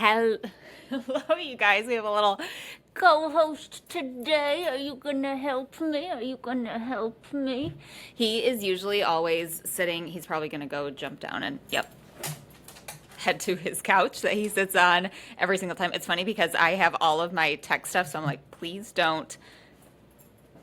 Hello, you guys. We have a little co-host today. Are you gonna help me? Are you gonna help me? He is usually always sitting. He's probably gonna go jump down and, yep, head to his couch that he sits on every single time. It's funny because I have all of my tech stuff, so I'm like, please don't.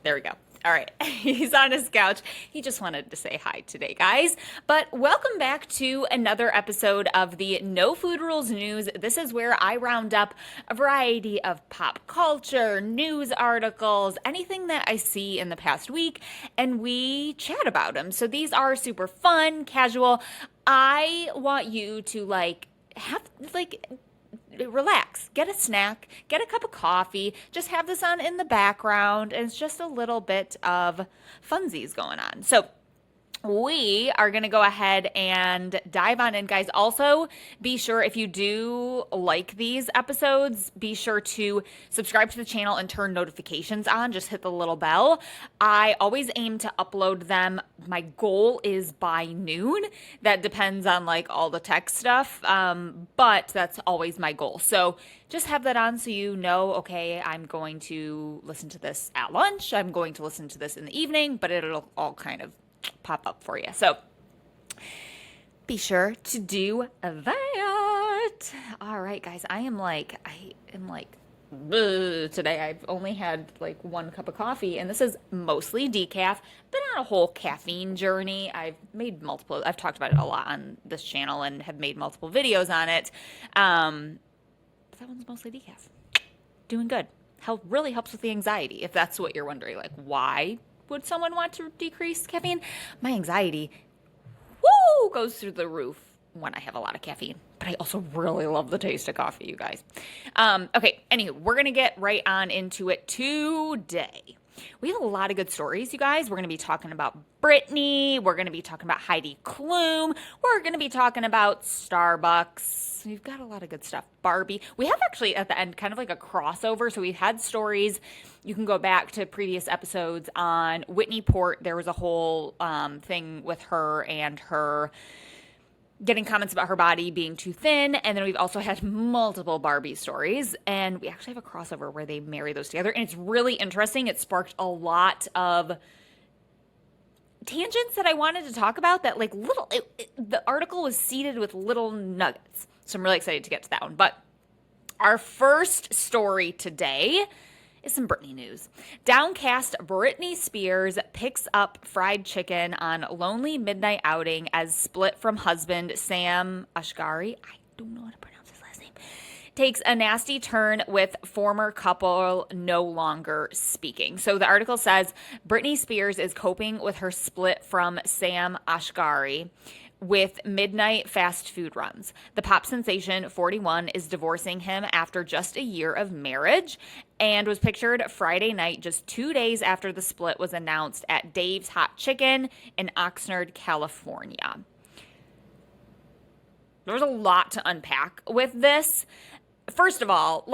There we go. All right, he's on his couch. He just wanted to say hi today, guys. But welcome back to another episode of the No Food Rules News. This is where I round up a variety of pop culture, news articles, anything that I see in the past week, and we chat about them. So these are super fun, casual. I want you to relax, get a snack, get a cup of coffee, just have this on in the background, and it's just a little bit of funsies going on. So we are going to go ahead and dive on in, guys. Also, be sure if you do like these episodes, be sure to subscribe to the channel and turn notifications on. Just hit the little bell. I always aim to upload them. My goal is by noon. That depends on all the tech stuff, but that's always my goal. So just have that on so you know, okay, I'm going to listen to this at lunch. I'm going to listen to this in the evening, but it'll all kind of pop up for you. So be sure to do that. All right, guys, I am today. I've only had one cup of coffee, and this is mostly decaf. Been on a whole caffeine journey. I've talked about it a lot on this channel and have made multiple videos on it. But that one's mostly decaf. Doing good. Really helps with the anxiety, if that's what you're wondering. Why would someone want to decrease caffeine? My anxiety, goes through the roof when I have a lot of caffeine. But I also really love the taste of coffee, you guys. Okay, anywho, we're going to get right on into it today. We have a lot of good stories, you guys. We're going to be talking about Britney. We're going to be talking about Heidi Klum. We're going to be talking about Starbucks. We've got a lot of good stuff. Barbie. We have actually at the end kind of like a crossover. So we've had stories. You can go back to previous episodes on Whitney Port. There was a whole thing with her and her getting comments about her body being too thin. And then we've also had multiple Barbie stories. And we actually have a crossover where they marry those together. And it's really interesting. It sparked a lot of tangents that I wanted to talk about that the article was seeded with little nuggets. So I'm really excited to get to that one. But our first story today is some Britney news. Downcast Britney Spears picks up fried chicken on lonely midnight outing as split from husband Sam Asghari. I don't know how to pronounce his last name. Takes a nasty turn with former couple no longer speaking. So the article says Britney Spears is coping with her split from Sam Asghari with midnight fast food runs. The pop sensation, 41, is divorcing him after just a year of marriage and was pictured Friday night, just 2 days after the split was announced at Dave's Hot Chicken in Oxnard, California. There's a lot to unpack with this. First of all,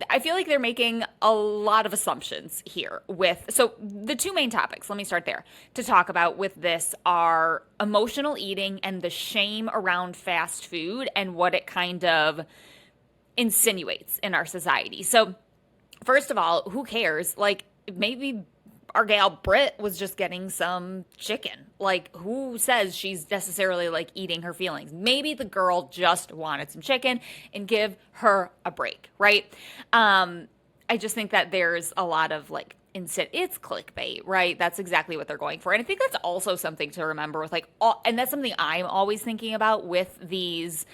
I feel like they're making a lot of assumptions here so the two main topics, let me start there, to talk about with this are emotional eating and the shame around fast food and what it kind of insinuates in our society. So first of all, who cares? Maybe our gal Brit was just getting some chicken. Who says she's necessarily eating her feelings? Maybe the girl just wanted some chicken, and give her a break, right? I just think that there's a lot of it's clickbait, right? That's exactly what they're going for. And I think that's also something to remember with and that's something I'm always thinking about with these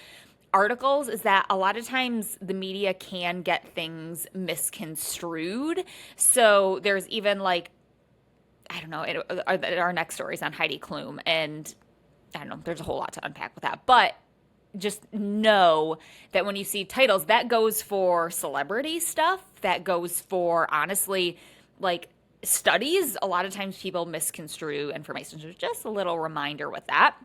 articles, is that a lot of times the media can get things misconstrued. So there's even I don't know, our next story is on Heidi Klum, and I don't know, there's a whole lot to unpack with that. But just know that when you see titles, that goes for celebrity stuff, that goes for, honestly, studies. A lot of times people misconstrue information. So just a little reminder with that.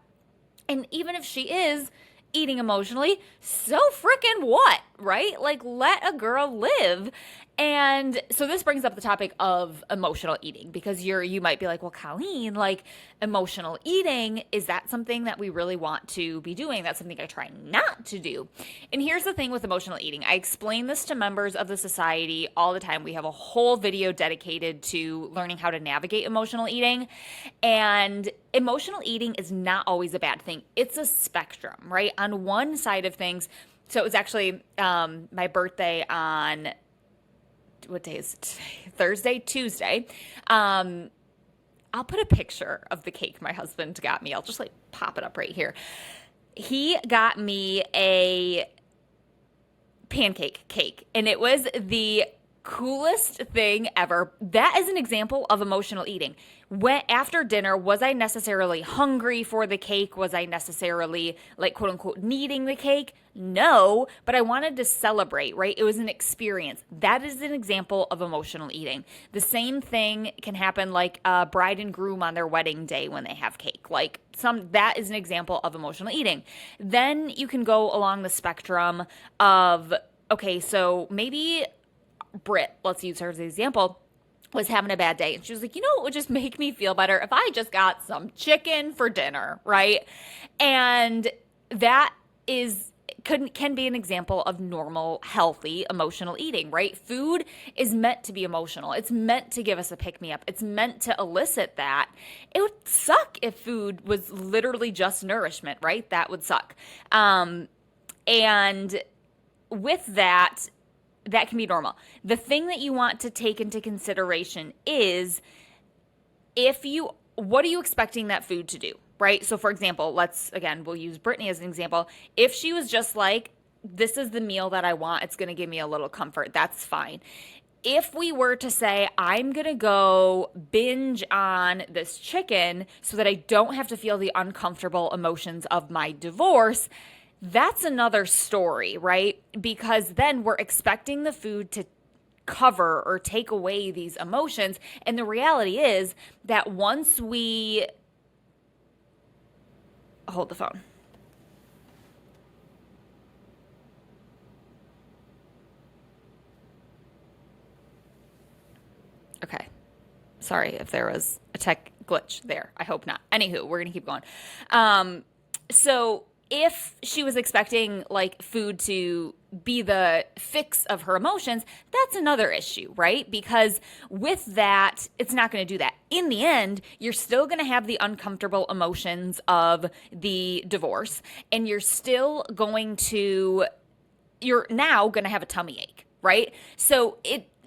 And even if she is eating emotionally, so frickin' what, right? Like, let a girl live. And so this brings up the topic of emotional eating, because you might be like, well, Colleen, like, emotional eating, is that something that we really want to be doing? That's something I try not to do. And here's the thing with emotional eating. I explain this to members of the society all the time. We have a whole video dedicated to learning how to navigate emotional eating. And emotional eating is not always a bad thing. It's a spectrum, right? On one side of things, so it was actually my birthday on, what day is it today? Thursday, Tuesday. I'll put a picture of the cake my husband got me. I'll just like pop it up right here. He got me a pancake cake, and it was the coolest thing ever. That is an example of emotional eating. After dinner, was I necessarily hungry for the cake? Was I necessarily, like, quote unquote, needing the cake? No, but I wanted to celebrate, right? It was an experience. That is an example of emotional eating. The same thing can happen like a bride and groom on their wedding day when they have cake. That is an example of emotional eating. Then you can go along the spectrum of, okay, so maybe Britt, let's use her as an example, was having a bad day. And she was like, it would just make me feel better if I just got some chicken for dinner, right? And that can be an example of normal, healthy, emotional eating, right? Food is meant to be emotional. It's meant to give us a pick-me-up. It's meant to elicit that. It would suck if food was literally just nourishment, right? That would suck. And with that can be normal. The thing that you want to take into consideration is what are you expecting that food to do, right? So for example, we'll use Britney as an example. If she was just like, this is the meal that I want, it's going to give me a little comfort, that's fine. If we were to say, I'm going to go binge on this chicken so that I don't have to feel the uncomfortable emotions of my divorce, that's another story, right? Because then we're expecting the food to cover or take away these emotions. And the reality is that once we hold the phone. Okay. Sorry if there was a tech glitch there. I hope not. Anywho, we're going to keep going. So if she was expecting like food to be the fix of her emotions, that's another issue, right? Because with that, it's not going to do that. In the end, you're still going to have the uncomfortable emotions of the divorce, and you're now going to have a tummy ache, right? So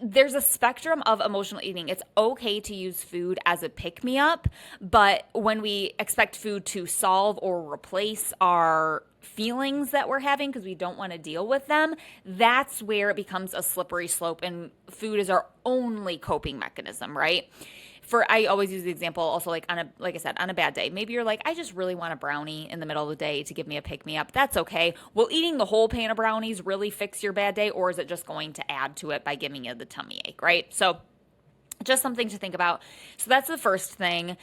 there's a spectrum of emotional eating. It's okay to use food as a pick-me-up, but when we expect food to solve or replace our feelings that we're having because we don't want to deal with them, that's where it becomes a slippery slope, and food is our only coping mechanism, right? I always use the example also like I said, on a bad day. Maybe you're like, I just really want a brownie in the middle of the day to give me a pick-me-up. That's okay. Will eating the whole pan of brownies really fix your bad day, or is it just going to add to it by giving you the tummy ache, right? So just something to think about. So that's the first thing.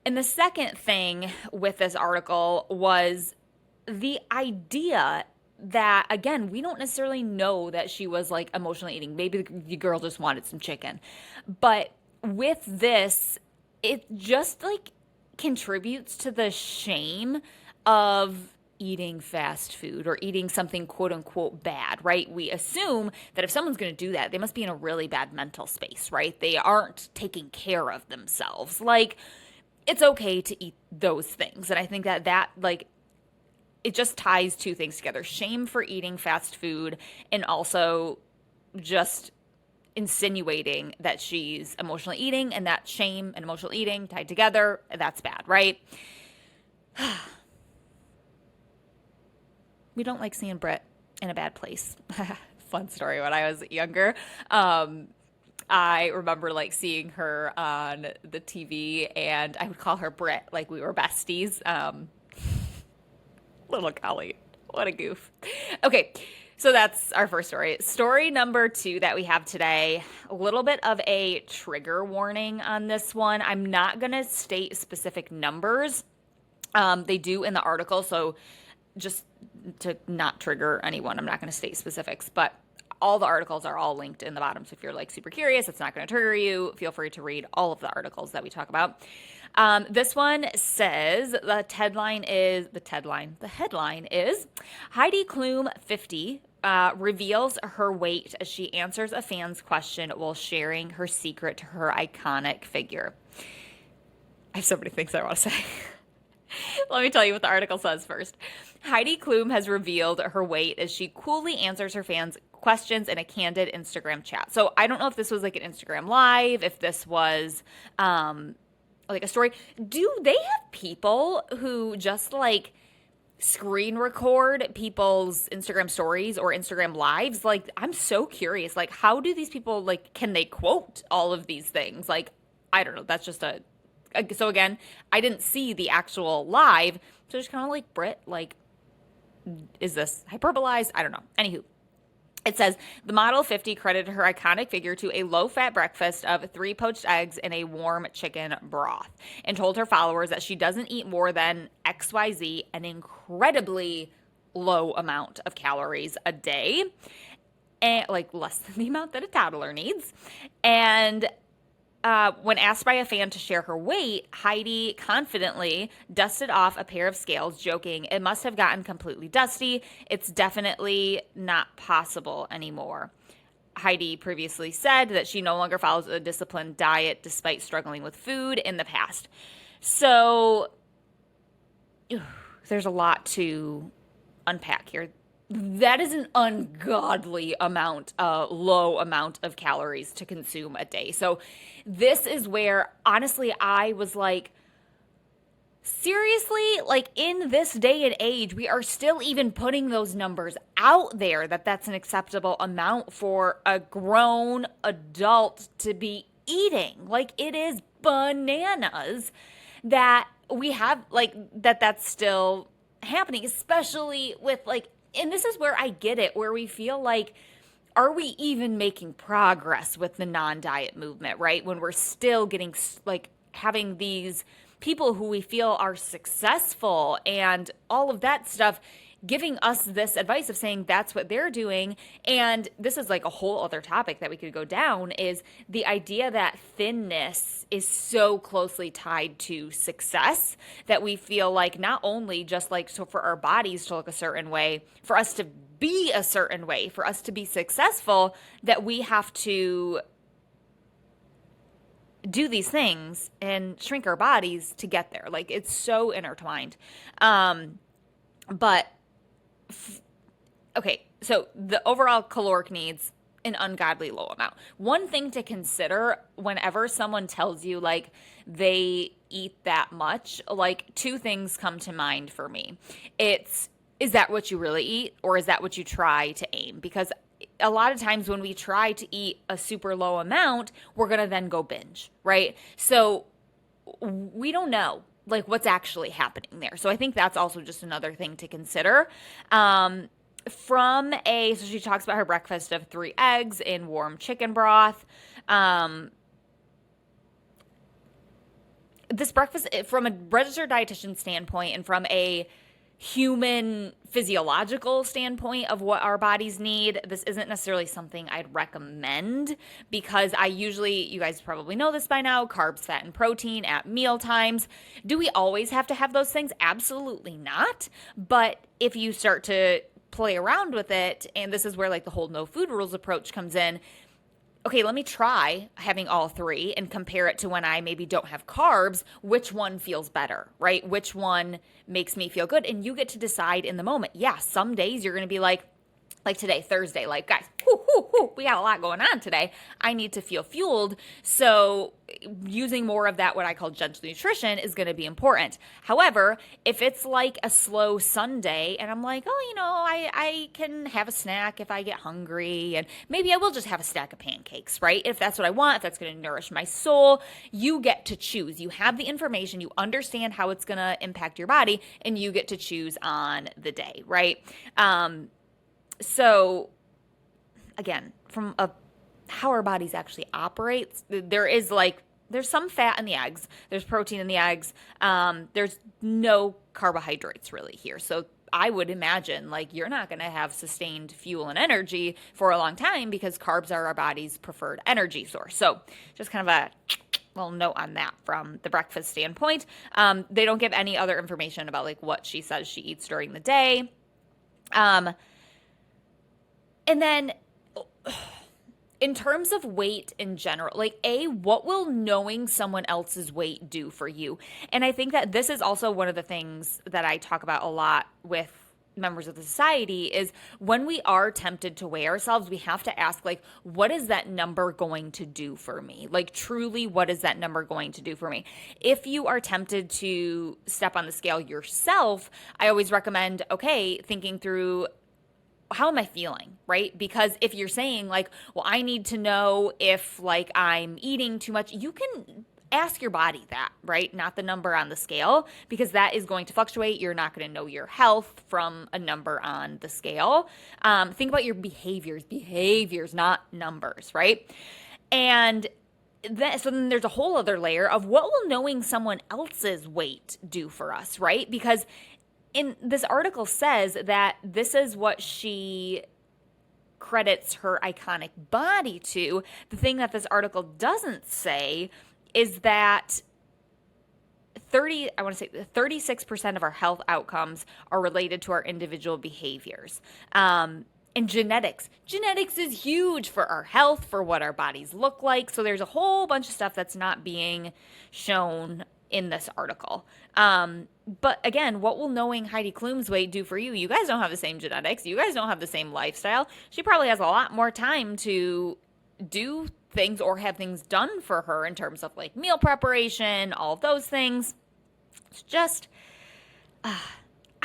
And the second thing with this article was the idea that, again, we don't necessarily know that she was like emotionally eating. Maybe the girl just wanted some chicken. But with this, it just like contributes to the shame of eating fast food or eating something quote unquote bad, right? We assume that if someone's going to do that, they must be in a really bad mental space, right? They aren't taking care of themselves. Like, it's okay to eat those things. And I think that like, it just ties two things together: shame for eating fast food, and also just insinuating that she's emotionally eating, and that shame and emotional eating tied together, that's bad, right? We don't like seeing Britt in a bad place. Fun story. When I was younger, I remember like seeing her on the TV, and I would call her Britt, like we were besties. Little Colleen, what a goof. Okay, so that's our first story. Story number 2 that we have today, a little bit of a trigger warning on this one. I'm not going to state specific numbers. They do in the article, so just to not trigger anyone, I'm not going to state specifics, but all the articles are all linked in the bottom. So if you're like super curious, it's not going to trigger you, feel free to read all of the articles that we talk about. This one says the headline is Heidi Klum 50 reveals her weight as she answers a fan's question while sharing her secret to her iconic figure. I have so many things I want to say. Let me tell you what the article says first. Heidi Klum has revealed her weight as she coolly answers her fans' questions in a candid Instagram chat. So I don't know if this was like an Instagram live, if this was like a story. Do they have people who just like screen record people's Instagram stories or Instagram lives? Like, I'm so curious. Like, how do these people, like, can they quote all of these things? Like, I don't know. That's just so again, I didn't see the actual live. So just kind of like, Brit, like, is this hyperbolized? I don't know. Anywho. It says, the model 50 credited her iconic figure to a low-fat breakfast of 3 poached eggs and a warm chicken broth, and told her followers that she doesn't eat more than XYZ, an incredibly low amount of calories a day, and like less than the amount that a toddler needs. And when asked by a fan to share her weight, Heidi confidently dusted off a pair of scales, joking, "It must have gotten completely dusty. It's definitely not possible anymore." Heidi previously said that she no longer follows a disciplined diet despite struggling with food in the past. So there's a lot to unpack here. That is an ungodly amount, low amount of calories to consume a day. So this is where, honestly, I was like, seriously? Like, in this day and age, we are still even putting those numbers out there that that's an acceptable amount for a grown adult to be eating. Like, it is bananas that we have, like, that's still happening, especially with, like, and this is where I get it, where we feel like, are we even making progress with the non-diet movement, right? When we're still getting, like, having these people who we feel are successful and all of that stuff giving us this advice of saying that's what they're doing. And this is like a whole other topic that we could go down, is the idea that thinness is so closely tied to success that we feel like not only just like, so for our bodies to look a certain way, for us to be a certain way, for us to be successful, that we have to do these things and shrink our bodies to get there. Like, it's so intertwined. Okay, so the overall caloric needs an ungodly low amount. One thing to consider whenever someone tells you like they eat that much, like 2 things come to mind for me. Is that what you really eat, or is that what you try to aim? Because a lot of times when we try to eat a super low amount, we're going to then go binge, right? So we don't know like what's actually happening there. So I think that's also just another thing to consider. So she talks about her breakfast of 3 eggs in warm chicken broth. This breakfast, from a registered dietitian standpoint and from a human physiological standpoint of what our bodies need, this isn't necessarily something I'd recommend, because I usually, you guys probably know this by now, carbs, fat, and protein at meal times. Do we always have to have those things? Absolutely not. But if you start to play around with it, and this is where like the whole no food rules approach comes in, okay, let me try having all 3 and compare it to when I maybe don't have carbs. Which one feels better, right? Which one makes me feel good? And you get to decide in the moment. Yeah, some days you're going to be like today, Thursday, like, guys, we got a lot going on today. I need to feel fueled. So using more of that, what I call gentle nutrition, is going to be important. However, if it's like a slow Sunday and I'm like, oh, I can have a snack if I get hungry, and maybe I will just have a stack of pancakes, right? If that's what I want, if that's going to nourish my soul, you get to choose. You have the information, you understand how it's going to impact your body, and you get to choose on the day, right? So again, from how our bodies actually operate, there's some fat in the eggs, there's protein in the eggs, there's no carbohydrates really here. So I would imagine like you're not going to have sustained fuel and energy for a long time because carbs are our body's preferred energy source. So just kind of a little note on that from the breakfast standpoint. They don't give any other information about like what she says she eats during the day. And then in terms of weight in general, like what will knowing someone else's weight do for you? And I think that this is also one of the things that I talk about a lot with members of the society is when we are tempted to weigh ourselves, we have to ask like, what is that number going to do for me? Like truly, what is that number going to do for me? If you are tempted to step on the scale yourself, I always recommend, okay, thinking through, how am I feeling, right? Because if you're saying like, well, I need to know if like I'm eating too much, you can ask your body that, right? Not the number on the scale, because that is going to fluctuate. You're not going to know your health from a number on the scale. Think about your behaviors, not numbers, right? And so then there's a whole other layer of what will knowing someone else's weight do for us, right? Because in this article says that this is what she credits her iconic body to. The thing that this article doesn't say is that 36% of our health outcomes are related to our individual behaviors. And genetics. Genetics is huge for our health, for what our bodies look like. So there's a whole bunch of stuff that's not being shown in this article. But again, what will knowing Heidi Klum's weight do for you? You guys don't have the same genetics. You guys don't have the same lifestyle. She probably has a lot more time to do things or have things done for her in terms of like meal preparation, all of those things. It's just, I'm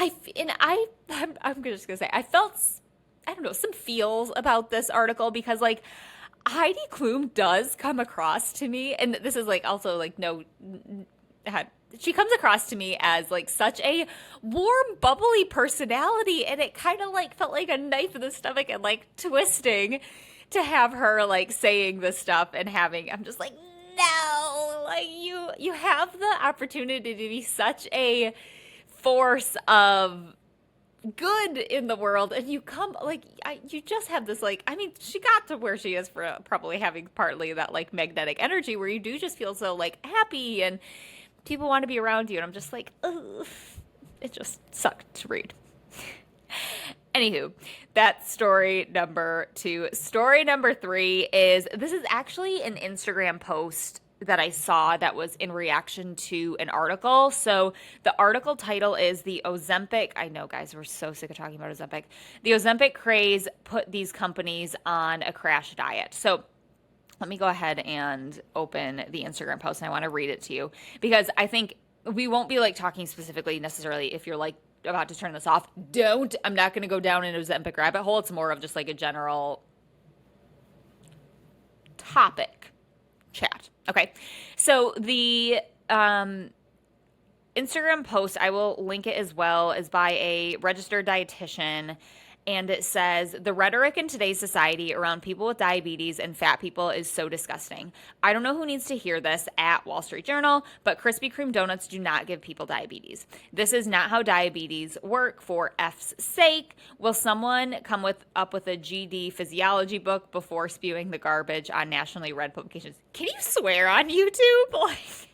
just gonna say, I felt, I don't know, some feels about this article because like Heidi Klum does come across to me, and this is like also like she comes across to me as like such a warm, bubbly personality, and it kind of like felt like a knife in the stomach and like twisting to have her like saying this stuff and I'm just like, no, like you have the opportunity to be such a force of good in the world, and you come like you just have this like, I mean, she got to where she is for probably having partly that like magnetic energy where you do just feel so like happy and people want to be around you, and I'm just like, ugh, it just sucked to read. Anywho, that's story number 2. Story number 3 is, this is actually an Instagram post that I saw that was in reaction to an article. So the article title is the Ozempic. I know, guys, we're so sick of talking about Ozempic. The Ozempic craze put these companies on a crash diet. So let me go ahead and open the Instagram post, and I want to read it to you because I think we won't be like talking specifically necessarily if you're like about to turn this off. I'm not going to go down an Ozempic rabbit hole. It's more of just like a general topic chat. Okay. So the Instagram post, I will link it as well, is by a registered dietitian. And it says, the rhetoric in today's society around people with diabetes and fat people is so disgusting. I don't know who needs to hear this at Wall Street Journal, but Krispy Kreme donuts do not give people diabetes. This is not how diabetes work, for F's sake. Will someone come up with a GD physiology book before spewing the garbage on nationally read publications? Can you swear on YouTube? Like,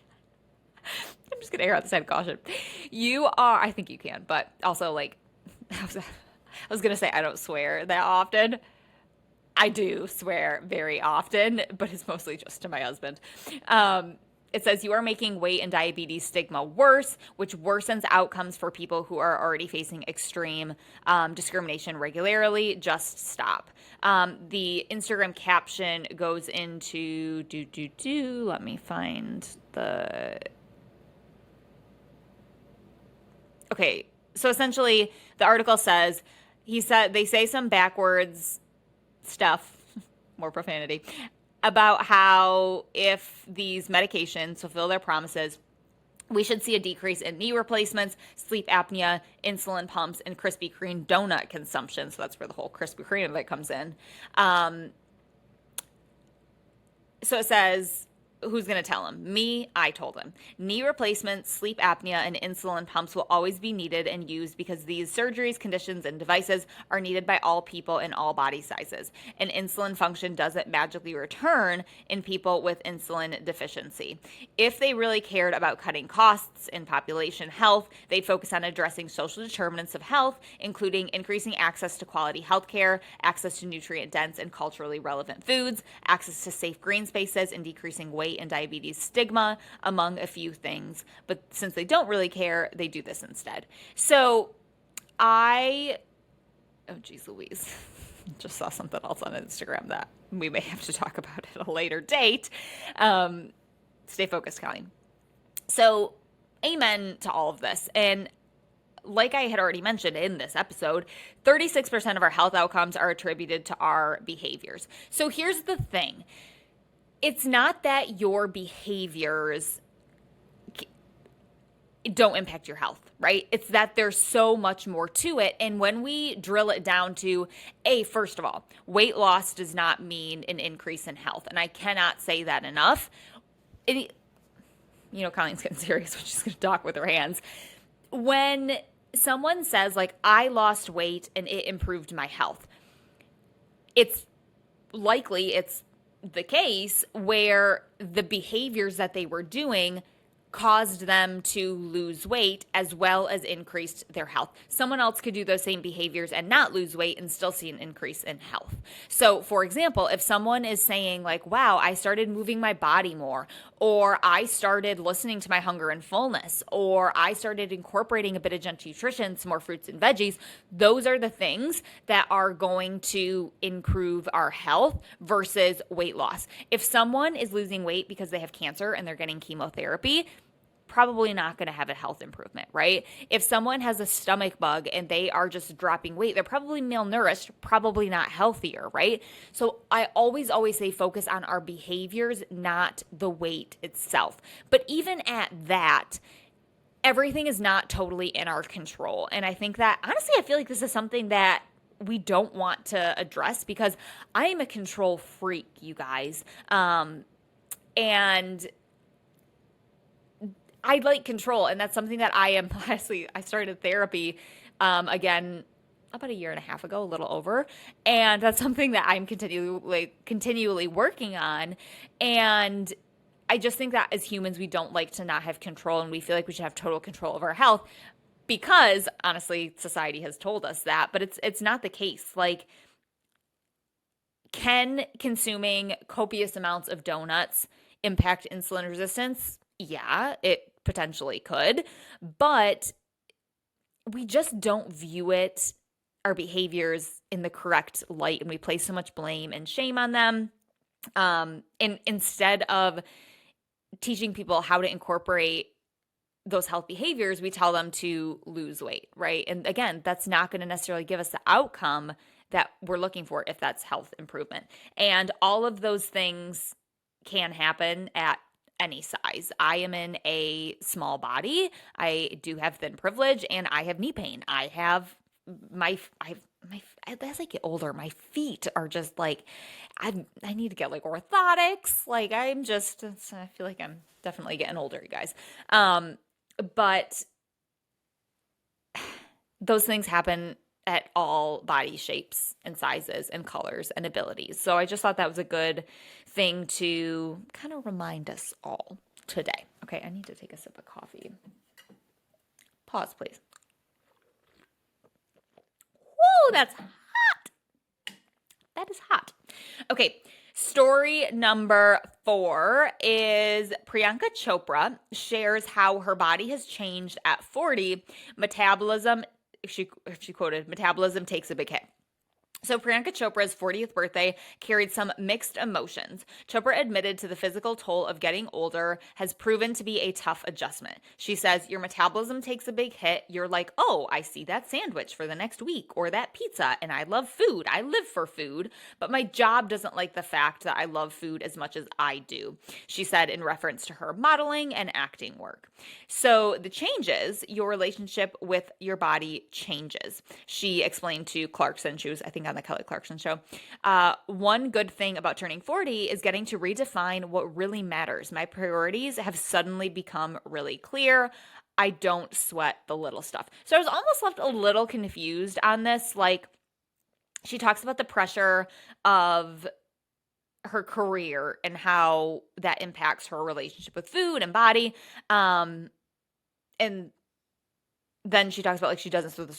I'm just going to err on the side of caution. I think you can, but also like, I was going to say I don't swear that often. I do swear very often, but it's mostly just to my husband. It says, you are making weight and diabetes stigma worse, which worsens outcomes for people who are already facing extreme discrimination regularly. Just stop. The Instagram caption goes into let me find the... Okay, so essentially the article says, they say some backwards stuff, more profanity, about how if these medications fulfill their promises, we should see a decrease in knee replacements, sleep apnea, insulin pumps, and Krispy Kreme donut consumption. So that's where the whole Krispy Kreme of it comes in. So it says, who's going to tell him? Me, I told him. Knee replacements, sleep apnea, and insulin pumps will always be needed and used because these surgeries, conditions, and devices are needed by all people in all body sizes. And insulin function doesn't magically return in people with insulin deficiency. If they really cared about cutting costs in population health, they'd focus on addressing social determinants of health, including increasing access to quality healthcare, access to nutrient-dense and culturally relevant foods, access to safe green spaces, and decreasing weight and diabetes stigma, among a few things. But since they don't really care, they do this instead. So oh geez Louise, just saw something else on Instagram that we may have to talk about at a later date. Stay focused, Colleen. So amen to all of this. And like I had already mentioned in this episode, 36% of our health outcomes are attributed to our behaviors. So here's the thing. It's not that your behaviors don't impact your health, right? It's that there's so much more to it. And when we drill it down to, first of all, weight loss does not mean an increase in health. And I cannot say that enough. Colleen's getting serious when she's going to talk with her hands. When someone says, like, I lost weight and it improved my health, it's the case where the behaviors that they were doing caused them to lose weight as well as increased their health. Someone else could do those same behaviors and not lose weight and still see an increase in health. So, for example, if someone is saying like, wow, I started moving my body more, or I started listening to my hunger and fullness, or I started incorporating a bit of gentle nutrition, some more fruits and veggies, those are the things that are going to improve our health versus weight loss. If someone is losing weight because they have cancer and they're getting chemotherapy, probably not going to have a health improvement, right? If someone has a stomach bug and they are just dropping weight, they're probably malnourished, probably not healthier, right? So I always say focus on our behaviors, not the weight itself. But even at that, everything is not totally in our control. And I think that, honestly, I feel like this is something that we don't want to address because I am a control freak, you guys. And I like control, and that's something that I am, honestly, I started therapy, again, about a year and a half ago, a little over, and that's something that I'm continually working on, and I just think that as humans, we don't like to not have control, and we feel like we should have total control of our health, because, honestly, society has told us that, but it's not the case. Like, can consuming copious amounts of donuts impact insulin resistance? Yeah, it potentially could, but we just don't view our behaviors in the correct light, and we place so much blame and shame on them. And instead of teaching people how to incorporate those health behaviors, we tell them to lose weight, right? And again, that's not going to necessarily give us the outcome that we're looking for if that's health improvement. And all of those things can happen at any size. I am in a small body. I do have thin privilege, and I have knee pain. As I get older, my feet are just like, I need to get like orthotics. Like I feel like I'm definitely getting older, you guys. But those things happen at all body shapes and sizes and colors and abilities. So I just thought that was a good thing to kind of remind us all today. Okay, I need to take a sip of coffee. Pause, please. Whoa, that's hot. That is hot. Okay, story number 4 is Priyanka Chopra shares how her body has changed at 40. Metabolism, she quoted, metabolism takes a big hit. So Priyanka Chopra's 40th birthday carried some mixed emotions. Chopra admitted to the physical toll of getting older has proven to be a tough adjustment. She says, your metabolism takes a big hit. You're like, oh, I see that sandwich for the next week or that pizza, and I love food. I live for food, but my job doesn't like the fact that I love food as much as I do, she said in reference to her modeling and acting work. So the changes, your relationship with your body changes. She explained to Clarkson, she was, I think, on the Kelly Clarkson show. One good thing about turning 40 is getting to redefine what really matters. My priorities have suddenly become really clear. I don't sweat the little stuff. So I was almost left a little confused on this. Like, she talks about the pressure of her career and how that impacts her relationship with food and body. And then she talks about, like, she doesn't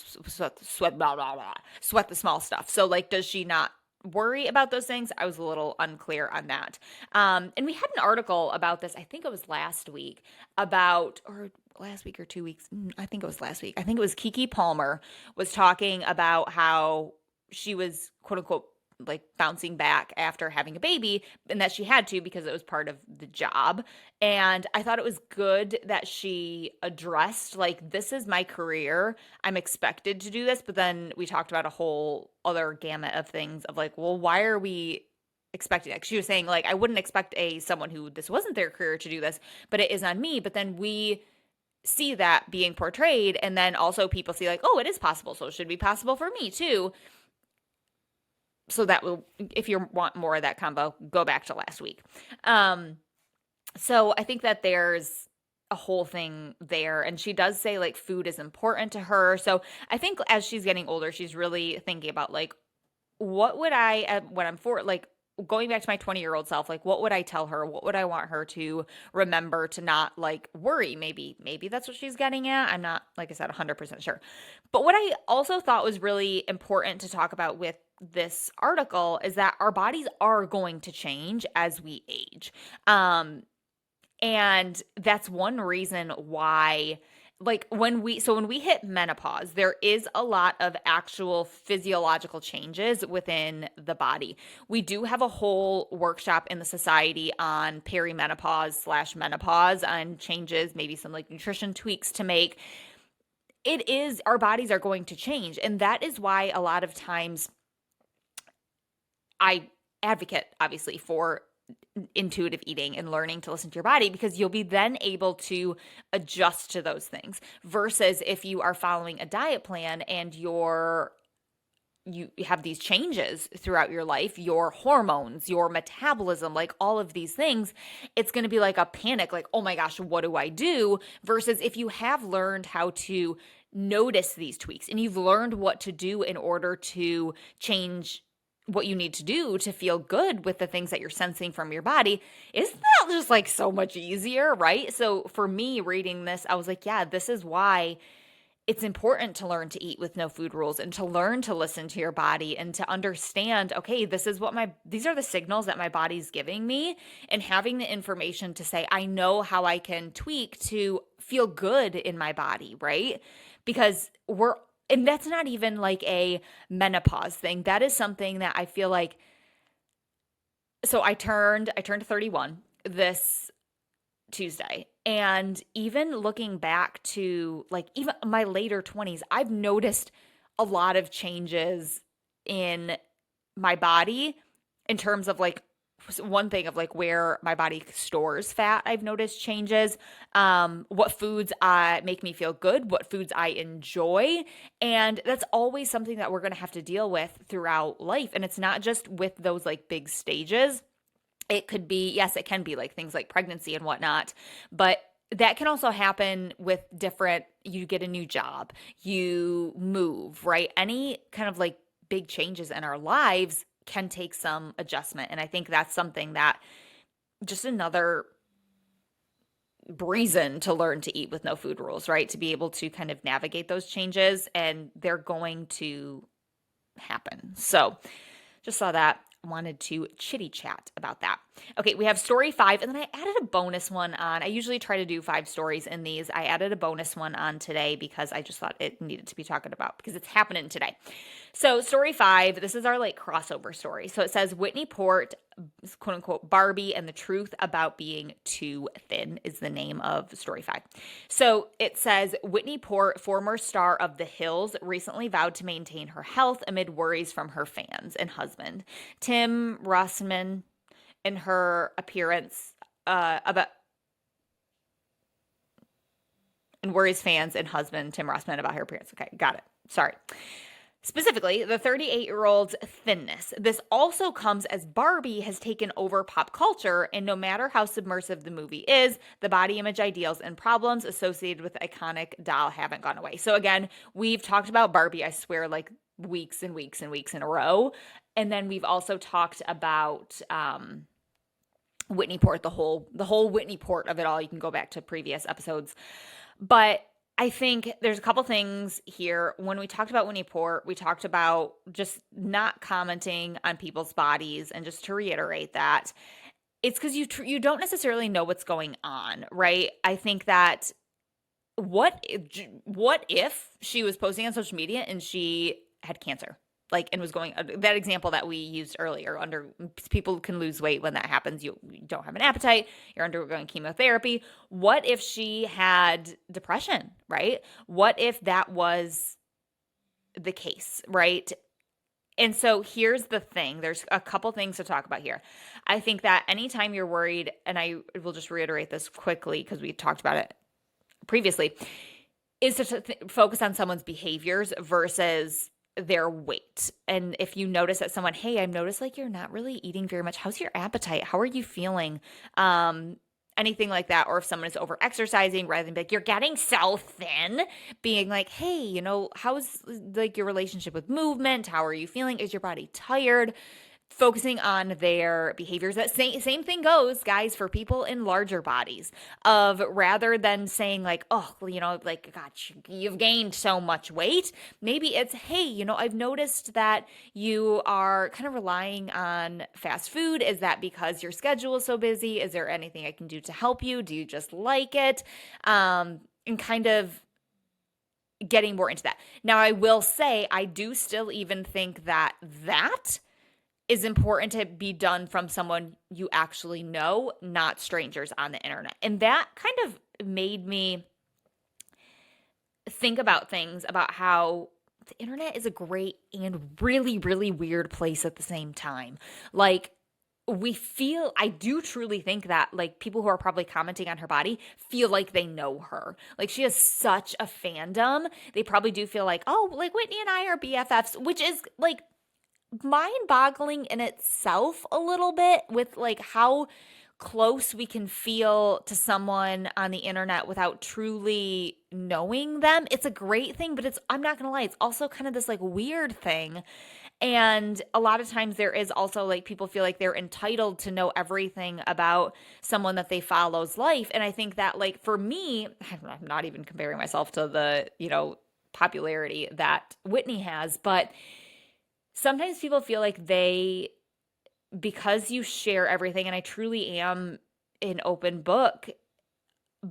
sweat blah, blah, blah, sweat the small stuff. So, like, does she not worry about those things? I was a little unclear on that. And we had an article about this, I think it was last week, or last week or 2 weeks. I think it was last week. I think it was Keke Palmer was talking about how she was, quote unquote, like bouncing back after having a baby, and that she had to because it was part of the job. And I thought it was good that she addressed, like, this is my career. I'm expected to do this. But then we talked about a whole other gamut of things of like, well, why are we expecting that? She was saying, like, I wouldn't expect someone who this wasn't their career to do this, but it is on me. But then we see that being portrayed, and then also people see, like, oh, it is possible, so it should be possible for me too. So that will, if you want more of that combo, go back to last week. So I think that there's a whole thing there. And she does say, like, food is important to her. So I think as she's getting older, she's really thinking about, like, what would I, when I'm like, going back to my 20-year-old self, like, what would I tell her? What would I want her to remember to not, like, worry? Maybe that's what she's getting at. I'm not, like I said, 100% sure. But what I also thought was really important to talk about with this article is that our bodies are going to change as we age. And that's one reason why, like, when we hit menopause, there is a lot of actual physiological changes within the body. We do have a whole workshop in the society on perimenopause/menopause, on changes, maybe some, like, nutrition tweaks to make. Our bodies are going to change. And that is why a lot of times I advocate, obviously, for intuitive eating and learning to listen to your body, because you'll be then able to adjust to those things, versus if you are following a diet plan and you have these changes throughout your life, your hormones, your metabolism, like all of these things, it's going to be like a panic, like, oh my gosh, what do I do? Versus if you have learned how to notice these tweaks and you've learned what to do in order to change what you need to do to feel good with the things that you're sensing from your body, isn't that just, like, so much easier, right? So for me, reading this, I was like, yeah, this is why it's important to learn to eat with no food rules, and to learn to listen to your body, and to understand, okay, these are the signals that my body's giving me, and having the information to say, I know how I can tweak to feel good in my body, right? Because and that's not even like a menopause thing. That is something that I feel like, so I turned 31 this Tuesday. And even looking back to, like, even my later 20s, I've noticed a lot of changes in my body in terms of, like, one thing of, like, where my body stores fat. I've noticed changes, what foods make me feel good, what foods I enjoy. And that's always something that we're going to have to deal with throughout life. And it's not just with those, like, big stages. It could be, yes, it can be like things like pregnancy and whatnot, but that can also happen with you get a new job, you move, right? Any kind of, like, big changes in our lives can take some adjustment. And I think that's something that, just another reason to learn to eat with no food rules, right? To be able to kind of navigate those changes, and they're going to happen. So just saw that. Wanted to chitty chat about that. Okay, we have story 5, and then I added a bonus one on. I usually try to do 5 stories in these. I added a bonus one on today because I just thought it needed to be talked about because it's happening today. So story 5, this is our, like, crossover story. So it says Whitney Port, quote unquote, Barbie and the truth about being too thin is the name of story 5. So it says Whitney Port, former star of The Hills, recently vowed to maintain her health amid worries from her fans and husband, Tim Rossman, in her appearance and worries fans and husband Tim Rossman about her appearance. Okay, got it. Sorry. Specifically, the 38-year-old's thinness. This also comes as Barbie has taken over pop culture, and no matter how submersive the movie is, the body image ideals and problems associated with the iconic doll haven't gone away. So again, we've talked about Barbie, I swear, like weeks and weeks and weeks in a row. And then we've also talked about Whitney Port, the whole Whitney Port of it all. You can go back to previous episodes. But I think there's a couple things here. When we talked about Whitney Port, we talked about just not commenting on people's bodies. And just to reiterate that, it's because you don't necessarily know what's going on, right? I think that what if she was posting on social media and she had cancer? Like, and was going, that example that we used earlier, under people can lose weight when that happens. You don't have an appetite, you're undergoing chemotherapy. What if she had depression, right? What if that was the case, right? And so here's the thing. There's a couple things to talk about here. I think that anytime you're worried, and I will just reiterate this quickly because we talked about it previously, is to focus on someone's behaviors versus their weight. And if you notice that someone, hey, I've noticed like you're not really eating very much. How's your appetite? How are you feeling? Anything like that. Or if someone is over exercising, rather than be like, you're getting so thin, being like, hey, you know, how's like your relationship with movement? How are you feeling? Is your body tired? Focusing on their behaviors. That same thing goes, guys, for people in larger bodies, of rather than saying like, oh, you know, like, gosh, you've gained so much weight. Maybe it's, hey, you know, I've noticed that you are kind of relying on fast food. Is that because your schedule is so busy? Is there anything I can do to help you? Do you just like it? And kind of getting more into that. Now, I will say, I do still even think that is important to be done from someone you actually know, not strangers on the internet. And that kind of made me think about things, about how the internet is a great and really, really weird place at the same time. Like, I do truly think that like people who are probably commenting on her body feel like they know her. Like, she has such a fandom. They probably do feel like, oh, like Whitney and I are BFFs, which is like mind-boggling in itself a little bit, with like how close we can feel to someone on the internet without truly knowing them. It's a great thing, but I'm not gonna lie, it's also kind of this like weird thing. And a lot of times there is also like people feel like they're entitled to know everything about someone that they follow's life. And I think that like for me, I'm not even comparing myself to the, you know, popularity that Whitney has, but sometimes people feel like because you share everything, and I truly am an open book,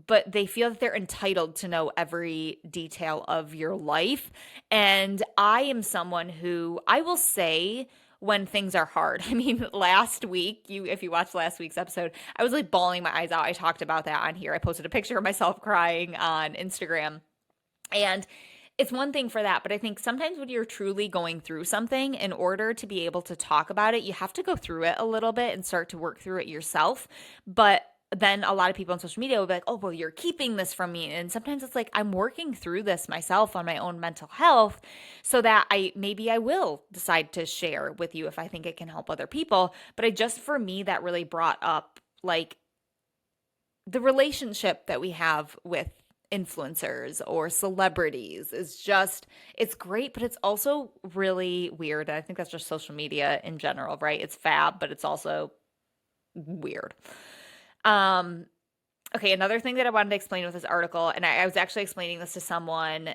but they feel that they're entitled to know every detail of your life. And I am someone who, I will say when things are hard. I mean, last week, if you watched last week's episode, I was like bawling my eyes out. I talked about that on here. I posted a picture of myself crying on Instagram. And it's one thing for that, but I think sometimes when you're truly going through something, in order to be able to talk about it, you have to go through it a little bit and start to work through it yourself. But then a lot of people on social media will be like, oh, well, you're keeping this from me. And sometimes it's like, I'm working through this myself on my own mental health, so that maybe I will decide to share with you if I think it can help other people. But for me, that really brought up like the relationship that we have with influencers or celebrities it's great, but it's also really weird. And I think that's just social media in general, right? It's fab, but it's also weird. Okay, another thing that I wanted to explain with this article, and I was actually explaining this to someone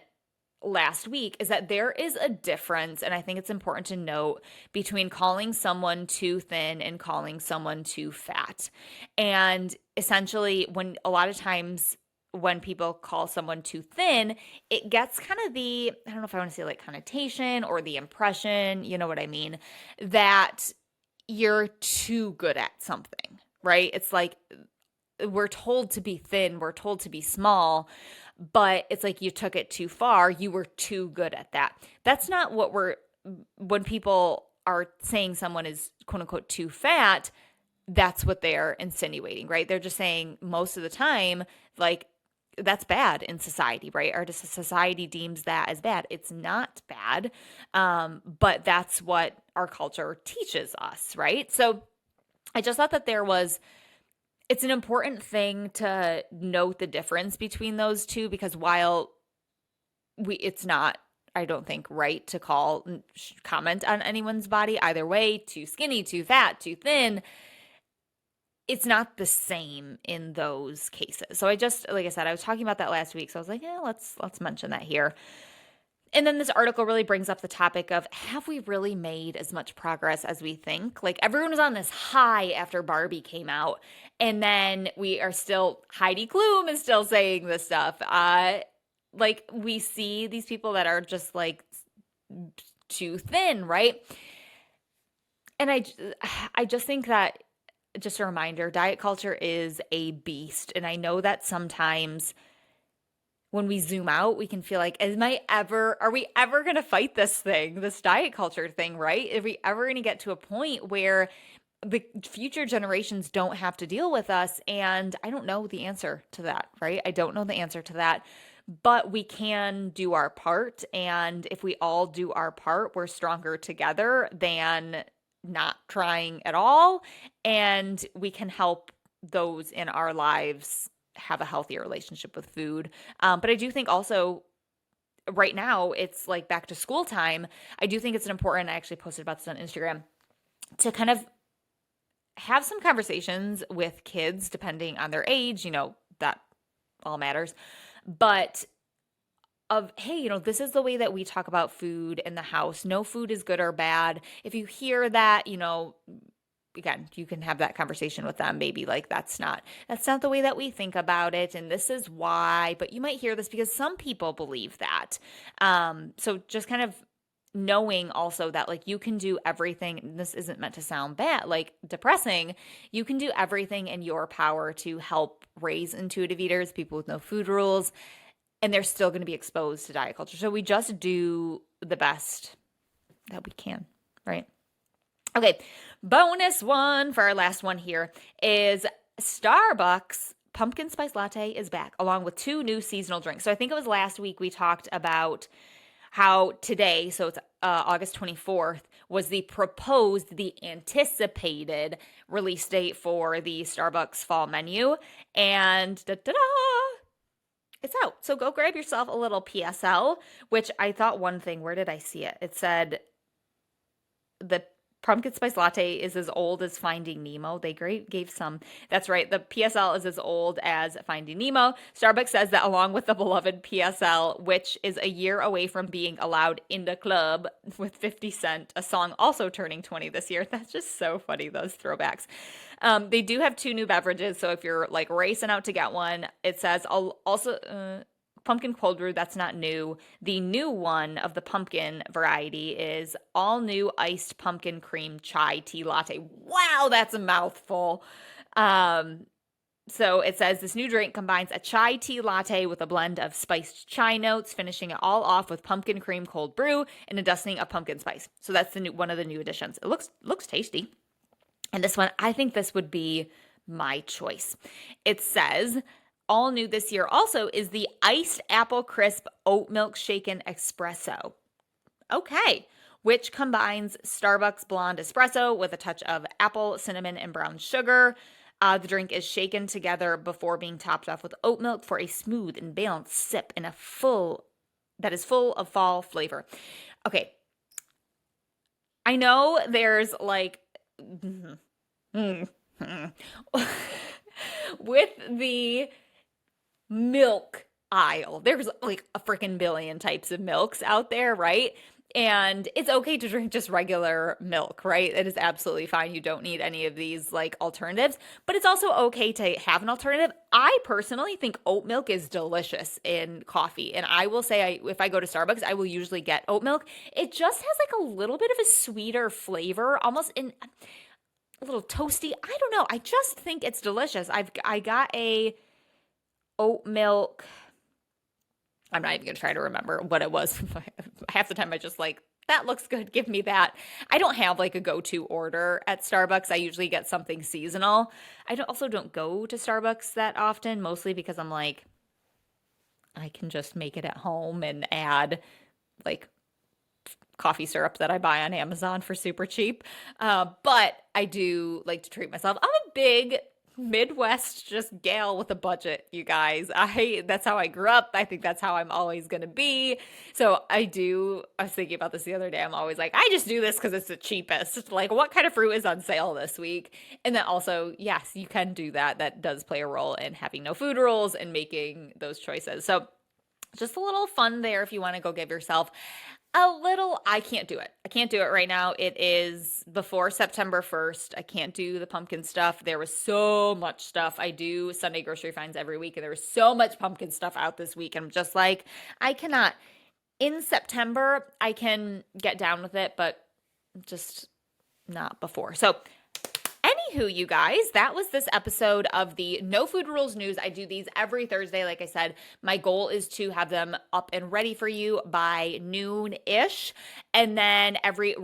last week, is that there is a difference, and I think it's important to note, between calling someone too thin and calling someone too fat. And essentially, when a lot of times when people call someone too thin, it gets kind of I don't know if I want to say like connotation or the impression, you know what I mean, that you're too good at something, right? It's like we're told to be thin, we're told to be small, but it's like you took it too far. You were too good at that. That's not when people are saying someone is quote unquote too fat, that's what they're insinuating, right? They're just saying most of the time, like, that's bad in society, right? Our society deems that as bad. It's not bad, but that's what our culture teaches us, right? So I just thought that it's an important thing to note the difference between those two, because while it's not, I don't think, right to comment on anyone's body either way, too skinny, too fat, too thin. It's not the same in those cases. So like I said, I was talking about that last week. So I was like, yeah, let's mention that here. And then this article really brings up the topic of, have we really made as much progress as we think? Like, everyone was on this high after Barbie came out. And then Heidi Klum is still saying this stuff. Like, we see these people that are just like too thin, right? And I just think that, just a reminder, diet culture is a beast. And I know that sometimes when we zoom out, we can feel like, are we ever going to fight this diet culture thing, right? Are we ever going to get to a point where the future generations don't have to deal with us? And I don't know the answer to that, right? I don't know the answer to that, but we can do our part. And if we all do our part, we're stronger together than not trying at all. And we can help those in our lives have a healthier relationship with food. But I do think also, right now, it's like back to school time. I do think it's important. I actually posted about this on Instagram, to kind of have some conversations with kids, depending on their age, that all matters. But hey, this is the way that we talk about food in the house. No food is good or bad. If you hear that, again, you can have that conversation with them. Maybe like, that's not the way that we think about it, and this is why. But you might hear this because some people believe that. So just kind of knowing also that, like, you can do everything. This isn't meant to sound bad, like depressing. You can do everything in your power to help raise intuitive eaters, people with no food rules, and they're still going to be exposed to diet culture. So we just do the best that we can, right? Okay, bonus one for our last one here is Starbucks Pumpkin Spice Latte is back, along with 2 new seasonal drinks. So I think it was last week we talked about how today, so it's August 24th, was the anticipated release date for the Starbucks fall menu. And it's out. So go grab yourself a little PSL, which I thought one thing, where did I see it? It said the Pumpkin Spice Latte is as old as Finding Nemo. They gave some. That's right. The PSL is as old as Finding Nemo. Starbucks says that along with the beloved PSL, which is a year away from being allowed in the club with 50 Cent, a song also turning 20 this year. That's just so funny, those throwbacks. They do have 2 new beverages. So if you're like racing out to get one, it says also pumpkin cold brew. That's not new. The new one of the pumpkin variety is all new iced pumpkin cream chai tea latte. Wow, that's a mouthful. So it says this new drink combines a chai tea latte with a blend of spiced chai notes, finishing it all off with pumpkin cream cold brew and a dusting of pumpkin spice. So that's one of the new additions. It looks tasty. And this one, I think this would be my choice. It says, all new this year also is the iced apple crisp oat milk shaken espresso. Okay. Which combines Starbucks blonde espresso with a touch of apple, cinnamon, and brown sugar. The drink is shaken together before being topped off with oat milk for a smooth and balanced sip that is full of fall flavor. Okay. I know there's like with the milk aisle, there's like a freaking billion types of milks out there, right? And it's okay to drink just regular milk, right? It is absolutely fine. You don't need any of these like alternatives, but it's also okay to have an alternative. I personally think oat milk is delicious in coffee. And I will say, if I go to Starbucks, I will usually get oat milk. It just has like a little bit of a sweeter flavor, almost a little toasty. I don't know. I just think it's delicious. I got a oat milk. I'm not even going to try to remember what it was. Half the time I just like, that looks good, give me that. I don't have like a go-to order at Starbucks. I usually get something seasonal. I also don't go to Starbucks that often, mostly because I'm like, I can just make it at home and add like coffee syrup that I buy on Amazon for super cheap. But I do like to treat myself. I'm a big Midwest just gal with a budget, you guys. That's how I grew up. I think that's how I'm always gonna be. So I was thinking about this the other day. I'm always like, I just do this because it's the cheapest. Like, what kind of fruit is on sale this week? And then also, yes, you can do that. That does play a role in having no food rules and making those choices. So just a little fun there if you want to go give yourself I can't do it. I can't do it right now. It is before September 1st. I can't do the pumpkin stuff. There was so much stuff. I do Sunday grocery finds every week, and there was so much pumpkin stuff out this week. I'm just like, I cannot. In September, I can get down with it, but just not before. So anywho, you guys, that was this episode of the No Food Rules News. I do these every Thursday. Like I said, my goal is to have them up and ready for you by noon-ish. And then every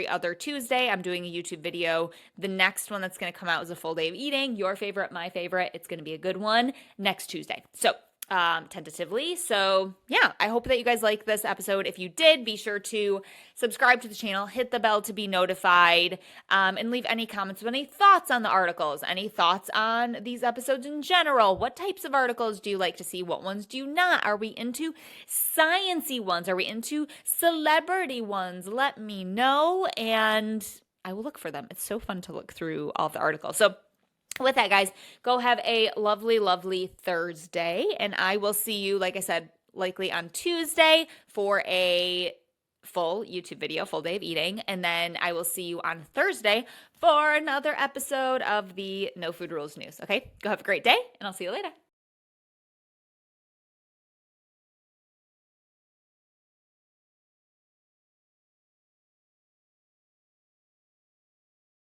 other Tuesday, I'm doing a YouTube video. The next one that's going to come out is a full day of eating. Your favorite, my favorite. It's going to be a good one next Tuesday. So tentatively. So yeah, I hope that you guys like this episode. If you did, be sure to subscribe to the channel, hit the bell to be notified, and leave any comments with any thoughts on the articles, any thoughts on these episodes in general. What types of articles do you like to see? What ones do you not? Are we into science-y ones? Are we into celebrity ones? Let me know, and I will look for them. It's so fun to look through all of the articles. So with that, guys, go have a lovely, lovely Thursday, and I will see you, like I said, likely on Tuesday for a full YouTube video, full day of eating, and then I will see you on Thursday for another episode of the No Food Rules News, okay? Go have a great day, and I'll see you later.